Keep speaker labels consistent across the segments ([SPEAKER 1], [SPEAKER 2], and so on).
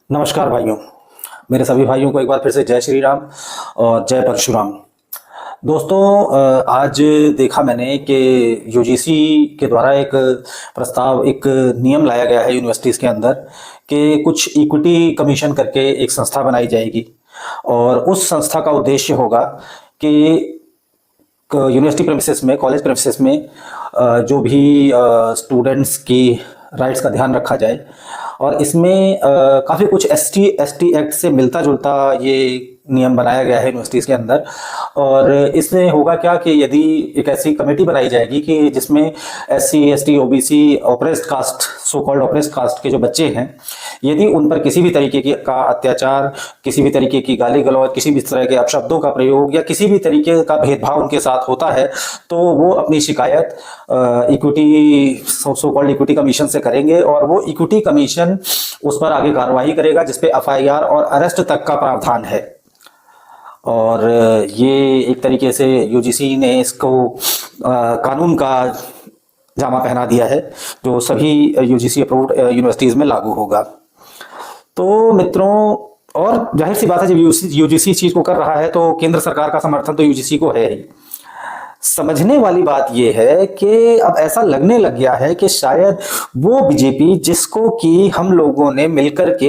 [SPEAKER 1] नमस्कार भाइयों। मेरे सभी भाइयों को एक बार फिर से जय श्री राम और जय परशुराम। दोस्तों, आज देखा मैंने कि यूजीसी के द्वारा एक प्रस्ताव, एक नियम लाया गया है यूनिवर्सिटीज़ के अंदर कि कुछ इक्विटी कमीशन करके एक संस्था बनाई जाएगी और उस संस्था का उद्देश्य होगा कि यूनिवर्सिटी प्रेमिसेस में, कॉलेज प्रेमिसेस में जो भी स्टूडेंट्स की राइट्स का ध्यान रखा जाए। और इसमें काफ़ी कुछ एसटी एक्ट से मिलता जुलता ये नियम बनाया गया है यूनिवर्सिटीज़ के अंदर। और इसमें होगा क्या कि यदि एक ऐसी कमेटी बनाई जाएगी कि जिसमें SC, ST, OBC, oppressed caste, so called oppressed caste के जो बच्चे हैं, यदि उन पर किसी भी तरीके का अत्याचार, किसी भी तरीके की गाली गलौज, किसी भी तरह के अपशब्दों का प्रयोग या किसी भी तरीके का भेदभाव उनके साथ होता है, तो वो अपनी शिकायत equity, so called equity commission से करेंगे और वो इक्विटी कमीशन उस पर आगे कार्रवाई करेगा, जिसपे एफआईआर और अरेस्ट तक का प्रावधान है। और ये एक तरीके से यूजीसी ने इसको कानून का जामा पहना दिया है, जो सभी यूजीसी अप्रूव्ड यूनिवर्सिटीज़ में लागू होगा। तो मित्रों, और जाहिर सी बात है, जब यूजीसी इस चीज़ को कर रहा है तो केंद्र सरकार का समर्थन तो यूजीसी को है ही। समझने वाली बात यह है कि अब ऐसा लगने लग गया है कि शायद वो बीजेपी जिसको कि हम लोगों ने मिलकर के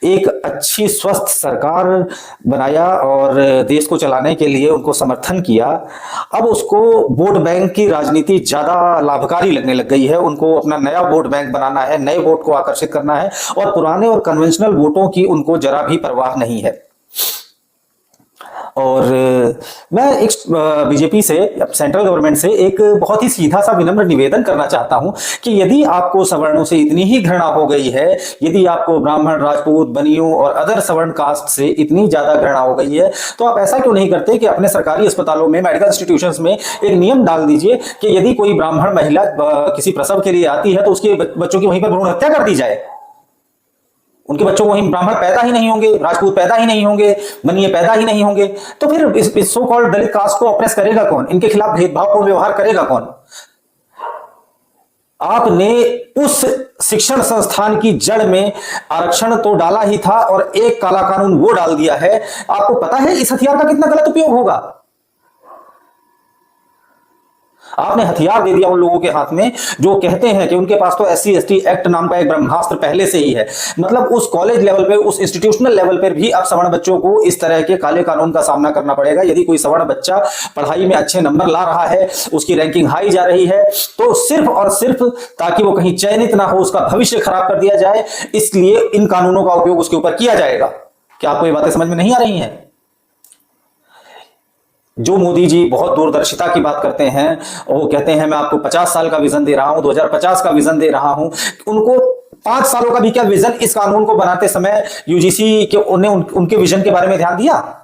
[SPEAKER 1] एक अच्छी स्वस्थ सरकार बनाया और देश को चलाने के लिए उनको समर्थन किया, अब उसको वोट बैंक की राजनीति ज्यादा लाभकारी लगने लग गई है। उनको अपना नया वोट बैंक बनाना है, नए वोट को आकर्षित करना है और पुराने और कन्वेंशनल वोटों की उनको जरा भी परवाह नहीं है। और मैं एक बीजेपी से, सेंट्रल गवर्नमेंट से एक बहुत ही सीधा सा विनम्र निवेदन करना चाहता हूं कि यदि आपको सवर्णों से इतनी ही घृणा हो गई है, यदि आपको ब्राह्मण, राजपूत, बनियों और अदर सवर्ण कास्ट से इतनी ज्यादा घृणा हो गई है, तो आप ऐसा क्यों नहीं करते कि अपने सरकारी अस्पतालों में, मेडिकल इंस्टीट्यूशंस में एक नियम डाल दीजिए कि यदि कोई ब्राह्मण महिला किसी प्रसव के लिए आती है तो उसके बच्चों की वहीं पर भ्रूण हत्या कर दी जाए। उनके बच्चों को वहीं ब्राह्मण पैदा ही नहीं होंगे, राजपूत पैदा ही नहीं होंगे, बनिए पैदा ही नहीं होंगे, तो फिर इस सो कॉल्ड दलित कास्ट को ऑप्रेस करेगा कौन? इनके खिलाफ भेदभावपूर्ण व्यवहार करेगा कौन? आपने उस शिक्षण संस्थान की जड़ में आरक्षण तो डाला ही था और एक काला कानून वो डाल दिया है। आपको पता है इस हथियार का कितना गलत उपयोग होगा? आपने हथियार दे दिया उन लोगों के हाथ में जो कहते हैं कि उनके पास तो एससी एसटी एक्ट नाम का एक ब्रह्मास्त्र पहले से ही है। मतलब उस कॉलेज लेवल पे, उस इंस्टीट्यूशनल लेवल पर भी अब सवर्ण बच्चों को इस तरह के काले कानून का सामना करना पड़ेगा। यदि कोई सवर्ण बच्चा पढ़ाई में अच्छे नंबर ला रहा है, उसकी रैंकिंग हाई जा रही है, तो सिर्फ और सिर्फ ताकि वो कहीं चयनित ना हो, उसका भविष्य खराब कर दिया जाए, इसलिए इन कानूनों का उपयोग उसके ऊपर किया जाएगा। क्या आपको ये बातें समझ में नहीं आ रही हैं? जो मोदी जी बहुत दूरदर्शिता की बात करते हैं, वो कहते हैं मैं आपको 50 साल का विजन दे रहा हूं, 2050 का विजन दे रहा हूं, उनको 5 सालों का भी क्या विजन इस कानून को बनाते समय यूजीसी के उनके विजन के बारे में ध्यान दिया?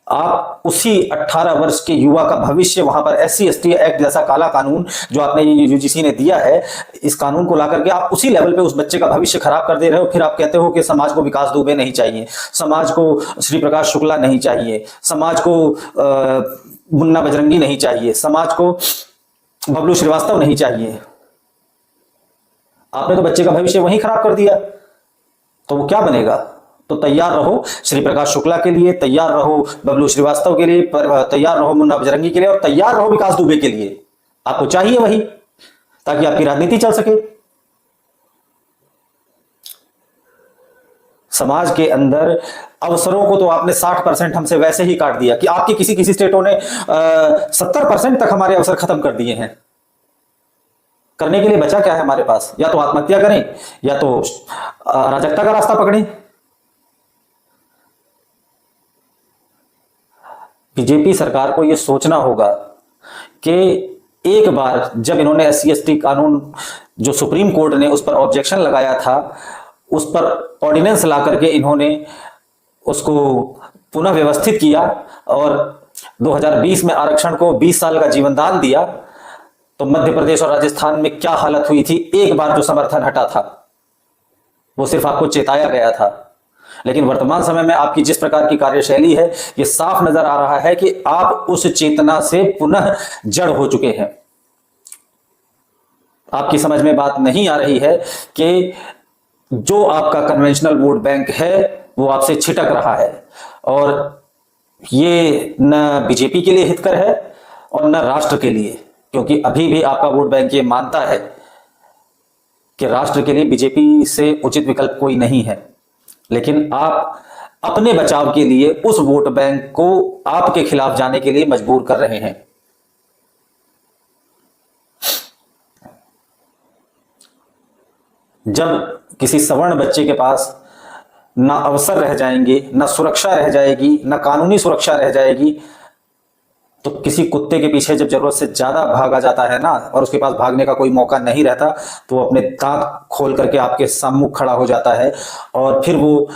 [SPEAKER 1] आप उसी 18 वर्ष के युवा का भविष्य वहां पर एससी एसटी एक्ट जैसा काला कानून जो आपने यूजीसी ने दिया है, इस कानून को लाकर के आप उसी लेवल पे उस बच्चे का भविष्य खराब कर दे रहे हो। फिर आप कहते हो कि समाज को विकास दुबे नहीं चाहिए, समाज को श्री प्रकाश शुक्ला नहीं चाहिए, समाज को मुन्ना बजरंगी नहीं चाहिए, समाज को बबलू श्रीवास्तव नहीं चाहिए। आपने तो बच्चे का भविष्य वहीं खराब कर दिया, तो वो क्या बनेगा? तो तैयार रहो श्री प्रकाश शुक्ला के लिए, तैयार रहो बबलू श्रीवास्तव के लिए, तैयार रहो मुन्ना बजरंगी के लिए और तैयार रहो विकास दुबे के लिए। आपको चाहिए वही, ताकि आपकी राजनीति चल सके। समाज के अंदर अवसरों को तो आपने 60% हमसे वैसे ही काट दिया कि आपकी किसी किसी स्टेटों ने 70% तक हमारे अवसर खत्म कर दिए हैं। करने के लिए बचा क्या है हमारे पास? या तो आत्महत्या करें या तो अराजकता का रास्ता पकड़ें। बीजेपी सरकार को यह सोचना होगा कि एक बार जब इन्होंने एससी एसटी कानून जो सुप्रीम कोर्ट ने उस पर ऑब्जेक्शन लगाया था, उस पर ऑर्डिनेंस ला करके इन्होंने उसको पुनः व्यवस्थित किया और 2020 में आरक्षण को 20 साल का जीवनदान दिया, तो मध्य प्रदेश और राजस्थान में क्या हालत हुई थी? एक बार जो समर्थन हटा था वो सिर्फ आपको चेताया गया था। लेकिन वर्तमान समय में आपकी जिस प्रकार की कार्यशैली है, यह साफ नजर आ रहा है कि आप उस चेतना से पुनः जड़ हो चुके हैं। आपकी समझ में बात नहीं आ रही है कि जो आपका कन्वेंशनल वोट बैंक है वो आपसे छिटक रहा है, और ये न बीजेपी के लिए हितकर है और न राष्ट्र के लिए, क्योंकि अभी भी आपका वोट बैंक ये मानता है कि राष्ट्र के लिए बीजेपी से उचित विकल्प कोई नहीं है। लेकिन आप अपने बचाव के लिए उस वोट बैंक को आपके खिलाफ जाने के लिए मजबूर कर रहे हैं। जब किसी सवर्ण बच्चे के पास ना अवसर रह जाएंगे, ना सुरक्षा रह जाएगी, ना कानूनी सुरक्षा रह जाएगी, तो किसी कुत्ते के पीछे जब जरूरत से ज्यादा भागा जाता है ना, और उसके पास भागने का कोई मौका नहीं रहता, तो वो अपने दांत खोल करके आपके सम्मुख खड़ा हो जाता है और फिर वो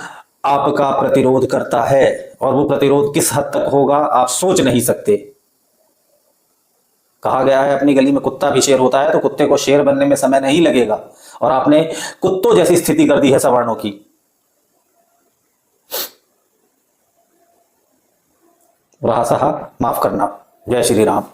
[SPEAKER 1] आपका प्रतिरोध करता है। और वो प्रतिरोध किस हद तक होगा आप सोच नहीं सकते। कहा गया है अपनी गली में कुत्ता भी शेर होता है, तो कुत्ते को शेर बनने में समय नहीं लगेगा, और आपने कुत्तों जैसी स्थिति कर दी है सवर्णों की। रहा सहा माफ करना। जय श्री राम।